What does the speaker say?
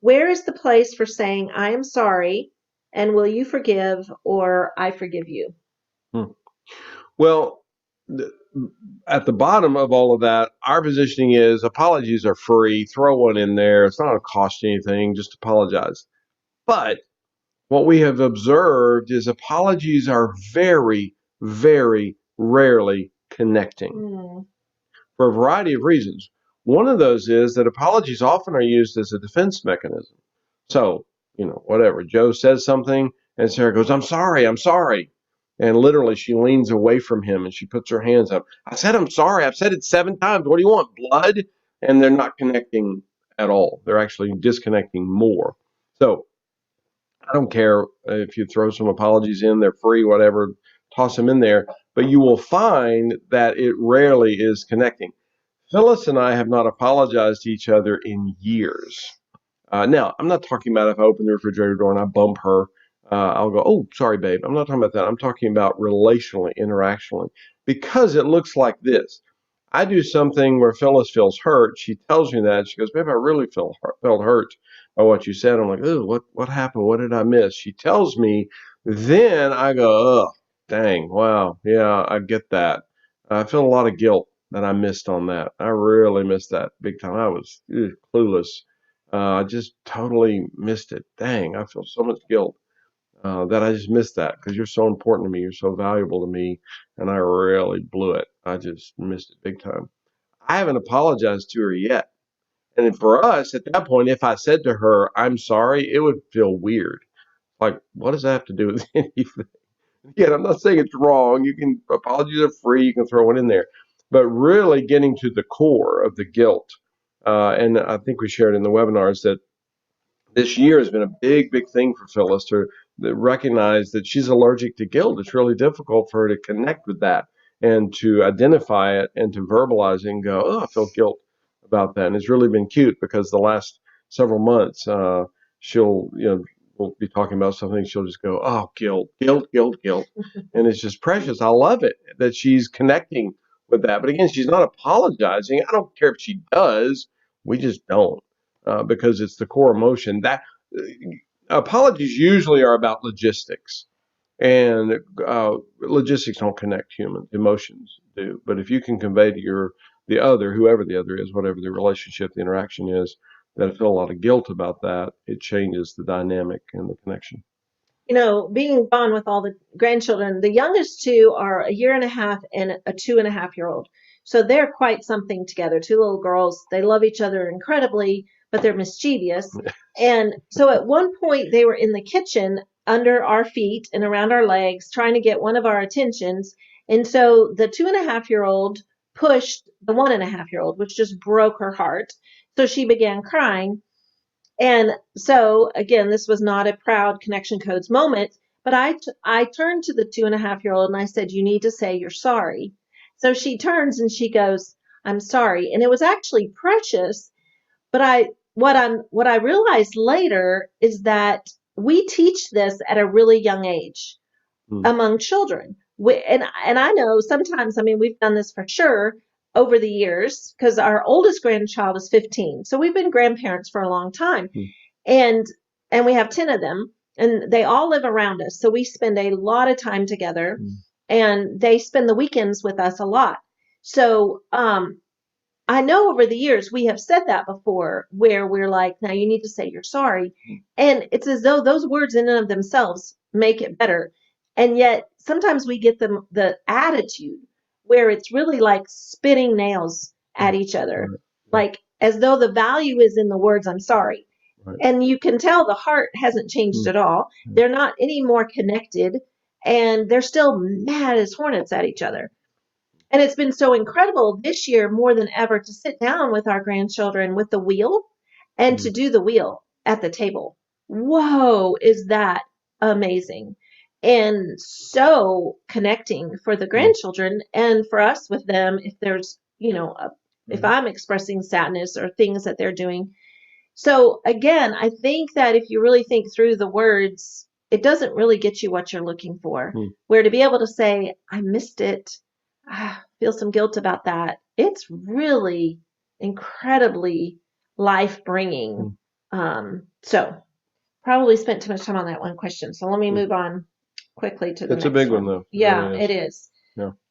Where is the place for saying, I am sorry, and will you forgive, or I forgive you? Hmm. Well, th- at the bottom of all of that, our positioning is apologies are free. Throw one in there. It's not going to cost you anything. Just apologize. But what we have observed is apologies are very, very rarely connecting Hmm. for a variety of reasons. One of those is that apologies often are used as a defense mechanism. So, whatever. Joe says something, and Sarah goes, I'm sorry, I'm sorry. And literally, she leans away from him and she puts her hands up. I said, I'm sorry. I've said it 7 times. What do you want? Blood? And they're not connecting at all. They're actually disconnecting more. So, I don't care if you throw some apologies in, they're free, whatever, toss them in there. But you will find that it rarely is connecting. Phyllis and I have not apologized to each other in years. Now, I'm not talking about if I open the refrigerator door and I bump her, I'll go, oh, sorry, babe. I'm not talking about that. I'm talking about relationally, interactionally, because it looks like this. I do something where Phyllis feels hurt. She tells me that. She goes, babe, I really felt hurt by what you said. I'm like, oh, what happened? What did I miss? She tells me. Then I go, oh, dang, wow, yeah, I get that. I feel a lot of guilt that I missed on that. I really missed that big time. I was clueless. I just totally missed it. Dang, I feel so much guilt that I just missed that because you're so important to me. You're so valuable to me, and I really blew it. I just missed it big time. I haven't apologized to her yet. And for us, at that point, if I said to her, I'm sorry, it would feel weird. Like, what does that have to do with anything? Again, I'm not saying it's wrong. You can, apologies are free. You can throw it in there. But really getting to the core of the guilt. And I think we shared in the webinars that this year has been a big, big thing for Phyllis to recognize that she's allergic to guilt. It's really difficult for her to connect with that and to identify it and to verbalize it and go, oh, I feel guilt about that. And it's really been cute because the last several months, she'll, we'll be talking about something. She'll just go, oh, guilt, guilt, guilt, guilt. And it's just precious. I love it that she's connecting with that. But again, she's not apologizing. I don't care if she does. We just don't because it's the core emotion. That apologies usually are about logistics, and logistics don't connect humans. Emotions do. But if you can convey to the other, whoever the other is, whatever the relationship, the interaction is, that I feel a lot of guilt about that, it changes the dynamic and the connection. Being gone with all the grandchildren, the youngest two are a year and a half and a 2.5 year old. So they're quite something together. Two little girls. They love each other incredibly, but they're mischievous. And so at one point, they were in the kitchen under our feet and around our legs, trying to get one of our attentions. And so the 2.5 year old pushed the 1.5 year old, which just broke her heart. So she began crying. And so, again, this was not a proud connection codes moment, but I turned to the 2.5 year old and I said, you need to say you're sorry. So she turns and she goes, I'm sorry. And it was actually precious. But what I realized later is that we teach this at a really young age Mm, among children. And I know sometimes, I mean, we've done this for sure over the years because our oldest grandchild is 15. So we've been grandparents for a long time. mm, And and we have 10 of them and they all live around us. So we spend a lot of time together mm, and they spend the weekends with us a lot. So I know over the years we have said that before where we're like, now you need to say you're sorry. mm, And it's as though those words in and of themselves make it better. And yet sometimes we get the attitude where it's really like spitting nails mm. at each other, Right. Yeah. like as though the value is in the words, I'm sorry. Right. And you can tell the heart hasn't changed Mm, at all. mm, They're not any more connected and they're still mad as hornets at each other. And it's been so incredible this year more than ever to sit down with our grandchildren with the wheel and to mm, do the wheel at the table. Whoa, is that amazing? And so connecting for the mm, grandchildren and for us with them if there's, if right. I'm expressing sadness or things that they're doing. So again, I think that if you really think through the words, it doesn't really get you what you're looking for. Mm, Where to be able to say, I missed it, feel some guilt about that, it's really incredibly life bringing mm. So probably spent too much time on that one question. So let me Mm. move on quickly to the It's a big next one, one. though. It Yeah, really it is. is. Yeah.